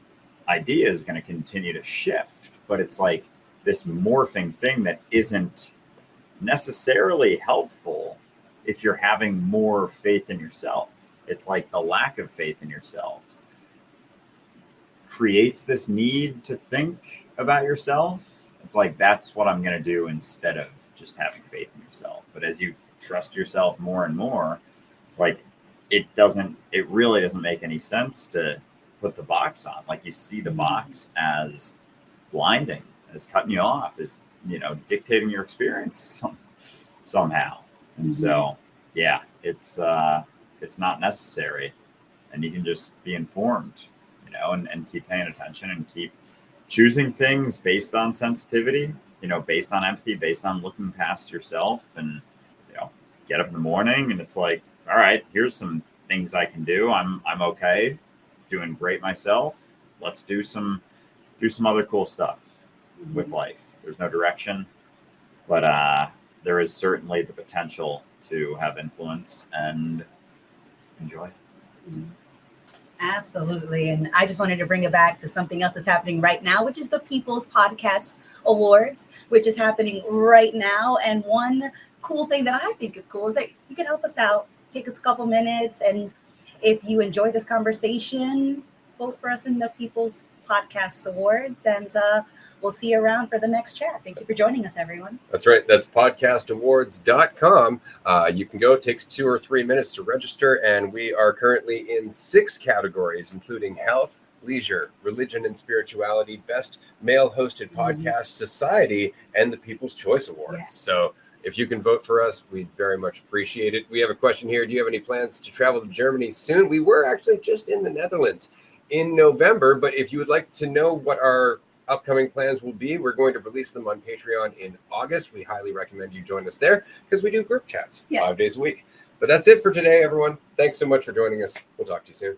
Speaker 2: idea is going to continue to shift, but it's like this morphing thing that isn't necessarily helpful if you're having more faith in yourself. It's like the lack of faith in yourself creates this need to think about yourself. It's like, that's what I'm going to do instead of just having faith in yourself. But as you trust yourself more and more, it's like, it really doesn't make any sense to put the box on. Like, you see the box as blinding, as cutting you off, as, dictating your experience somehow. And so, yeah, it's not necessary, and you can just be informed, and keep paying attention and keep choosing things based on sensitivity, based on empathy, based on looking past yourself, and, get up in the morning and it's like, all right, here's some things I can do. I'm okay, doing great myself. Let's do some other cool stuff with life. There's no direction, but there is certainly the potential to have influence and enjoy.
Speaker 3: Absolutely. And I just wanted to bring it back to something else that's happening right now, which is the People's Podcast Awards, which is happening right now. And one cool thing that I think is cool is that you can help us out. Take us a couple minutes. And if you enjoy this conversation, vote for us in the People's Podcast Awards. And we'll see you around for the next chat. Thank you for joining us, everyone.
Speaker 1: That's right. That's podcastawards.com. You can go. It takes 2 or 3 minutes to register. And we are currently in 6 categories, including health, leisure, religion and spirituality, best male hosted podcast, society, and the People's Choice Awards.
Speaker 3: Yes.
Speaker 1: So if you can vote for us, we'd very much appreciate it. We have a question here. Do you have any plans to travel to Germany soon? We were actually just in the Netherlands in November, but if you would like to know what our upcoming plans will be, we're going to release them on Patreon in August. We highly recommend you join us there because we do group chats 5 days a week. But that's it for today, everyone. Thanks so much for joining us. We'll talk to you soon.